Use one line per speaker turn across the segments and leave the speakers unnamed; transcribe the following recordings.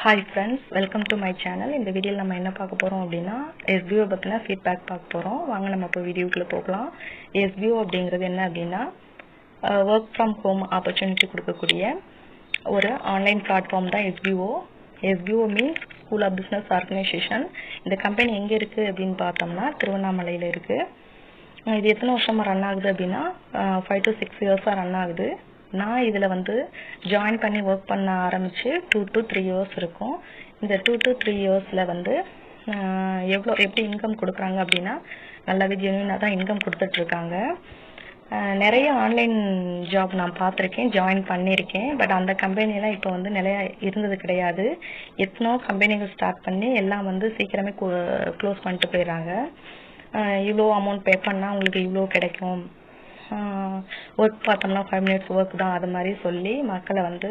Hi friends, welcome to my channel. இந்த வீடியோல நம்ம என்ன பார்க்க போறோம் அப்படினா SBO பத்தின ஃபீட்பேக் பார்க்க போறோம். வாங்க நம்ம இப்போ வீடியோக்குள்ள போகலாம். SBO அப்படிங்கிறது என்ன அப்படினா வர்க் ஃப்ரம் ஹோம் ஆப்பர்சூனிட்டி கொடுக்கக்கூடிய ஒரு ஆன்லைன் பிளாட்ஃபார்ம் தான் SBO. SBO means school of business organisation. இந்த கம்பெனி எங்க இருக்கு அப்படினு பார்த்தோம்னா திருவண்ணாமலையில இருக்கு. இது எத்தனை வருஷமா ரன் ஆகுது அப்படினா 5 to 6 இயர்ஸா ரன் ஆகுது. நான் இதில் வந்து ஜாயின் பண்ணி ஒர்க் பண்ண ஆரம்பித்து 2 to 3 இயர்ஸ் இருக்கும். இந்த 2 to 3 இயர்ஸில் வந்து எப்படி இன்கம் கொடுக்குறாங்க அப்படின்னா நல்லாவே ஜென்யூனாக தான் இன்கம் கொடுத்துட்ருக்காங்க. நிறைய ஆன்லைன் ஜாப் நான் பார்த்துருக்கேன், ஜாயின் பண்ணியிருக்கேன். பட் அந்த கம்பெனியெல்லாம் இப்போ வந்து நிறையா இருந்தது கிடையாது. எத்தனோ கம்பெனிகள் ஸ்டார்ட் பண்ணி எல்லாம் வந்து சீக்கிரமே க்ளோஸ் பண்ணிட்டு போயிடுறாங்க. இவ்வளோ அமௌண்ட் பே பண்ணால் உங்களுக்கு இவ்வளோ கிடைக்கும், ஒர்க் பார்த்தோம்னா 5 minutes ஒர்க் தான், அது மாதிரி சொல்லி மக்களை வந்து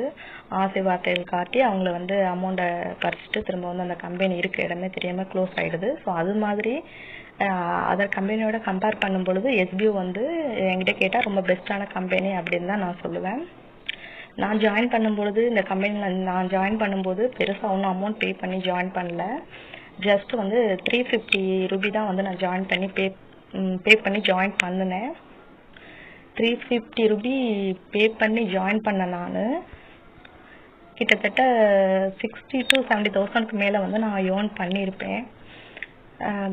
ஆசை வார்த்தைகள் காட்டி அவங்கள வந்து அமௌண்ட்டை பறிச்சுட்டு திரும்ப வந்து அந்த கம்பெனி இருக்க இடமே தெரியாமல் க்ளோஸ் ஆகிடுது. ஸோ அது மாதிரி அதர் கம்பெனியோட கம்பேர் பண்ணும் பொழுது SBO வந்து என்கிட்ட கேட்டால் ரொம்ப பெஸ்ட்டான கம்பெனி அப்படின்னு தான் நான் சொல்லுவேன். நான் ஜாயின் பண்ணும்பொழுது இந்த கம்பெனியில் நான் ஜாயின் பண்ணும்போது பெருசாக ஒன்றும் அமௌண்ட் பே பண்ணி ஜாயின் பண்ணல. ஜஸ்ட் வந்து 350 ரூபி தான் வந்து நான் ஜாயின் பண்ணி பே பண்ணி ஜாயின் பண்ணினேன். 350 ரூபி பே பண்ணி ஜாயின் பண்ண நான் கிட்டத்தட்ட 60 to 70,000க்கு மேலே வந்து நான் ஏர்ன் பண்ணியிருப்பேன்.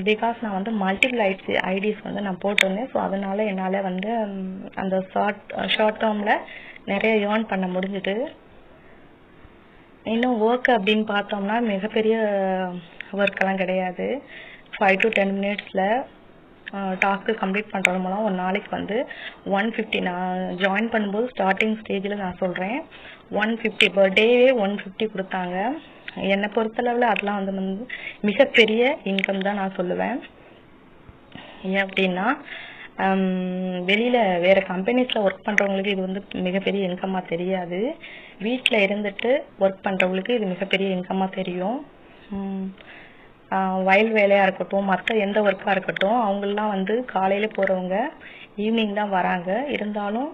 பிகாஸ் நான் வந்து மல்டிபிள் ஐடிஸ் வந்து நான் போட்டிருந்தேன். ஸோ அதனால என்னால் வந்து அந்த ஷார்ட் டேர்மில் நிறைய ஏர்ன் பண்ண முடிஞ்சுது. இன்னும் ஒர்க் அப்படின்னு பார்த்தோம்னா மிகப்பெரிய ஒர்க்கெல்லாம் கிடையாது. 5 to 10 மினிட்ஸில் டாஸ்க்கு கம்ப்ளீட் பண்ணுறது மூலம் ஒரு நாளைக்கு வந்து 150, நான் ஜாயின் பண்ணும்போது ஸ்டார்டிங் ஸ்டேஜில் நான் சொல்கிறேன் 150 பர் டேவே 150 கொடுத்தாங்க. என்னை பொறுத்தளவில் அதெல்லாம் வந்து மிகப்பெரிய இன்கம் தான் நான் சொல்லுவேன். ஏன் அப்படின்னா வெளியில் வேறு கம்பெனிஸில் ஒர்க் பண்ணுறவங்களுக்கு இது வந்து மிகப்பெரிய இன்கமாக தெரியாது. வீட்டில் இருந்துட்டு ஒர்க் பண்ணுறவங்களுக்கு இது மிகப்பெரிய இன்கமாக தெரியும். வயல் வேலையாக இருக்கட்டும், மற்ற எந்த ஒர்க்காக இருக்கட்டும், அவங்களாம் வந்து காலையில் போகிறவங்க ஈவினிங் தான் வராங்க. இருந்தாலும்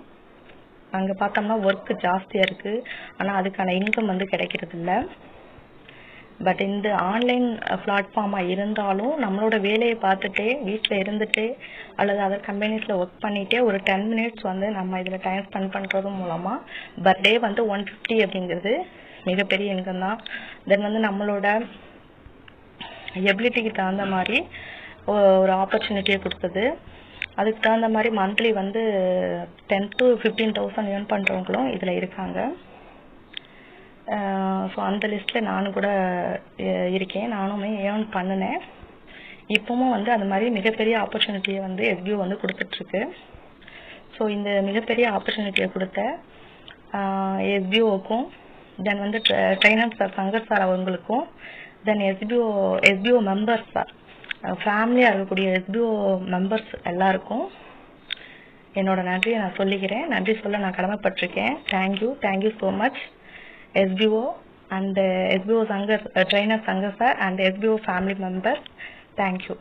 அங்கே பார்த்தோம்னா ஒர்க்கு ஜாஸ்தியாக இருக்குது, ஆனால் அதுக்கான இன்கம் வந்து கிடைக்கிறது இல்லை. பட் இந்த ஆன்லைன் பிளாட்ஃபார்மாக இருந்தாலும் நம்மளோட வேலையை பார்த்துட்டே வீட்டில் இருந்துகிட்டே அல்லது அதர் கம்பெனிஸில் ஒர்க் பண்ணிகிட்டே ஒரு 10 மினிட்ஸ் வந்து நம்ம இதில் டைம் ஸ்பெண்ட் பண்ணுறது மூலமாக பர் டே வந்து 150 அப்படிங்கிறது மிகப்பெரிய இன்கம் தான். தென் வந்து நம்மளோட எபிலிட்டிக்கு தகுந்த மாதிரி ஒரு ஆப்பர்ச்சுனிட்டியை கொடுத்தது. அதுக்கு தகுந்த மாதிரி மந்த்லி வந்து 10 to 15,000 ஏர்ன் பண்ணுறவங்களும் இதில் இருக்காங்க. ஸோ அந்த லிஸ்ட்டில் நானும் கூட இருக்கேன், நானுமே ஏர்ன் பண்ணினேன். இப்போவும் வந்து அந்த மாதிரி மிகப்பெரிய ஆப்பர்ச்சுனிட்டியை வந்து SBO வந்து கொடுத்துட்ருக்கு. ஸோ இந்த மிகப்பெரிய ஆப்பர்ச்சுனிட்டியை கொடுத்த SBOவுக்கும் தென் வந்து ட்ரைனர் சார் சங்கர் சார் அவங்களுக்கும் தென் SBO மெம்பர்ஸ் சார் ஃபேமிலியாக இருக்கக்கூடிய SBO மெம்பர்ஸ் எல்லாருக்கும் என்னோட நன்றியை நான் சொல்லிக்கிறேன். நன்றி சொல்ல நான் கடமைப்பட்டிருக்கேன். Thank you so much SBO and SBO Shankar trainer Shankar sir and SBO family members. Thank you.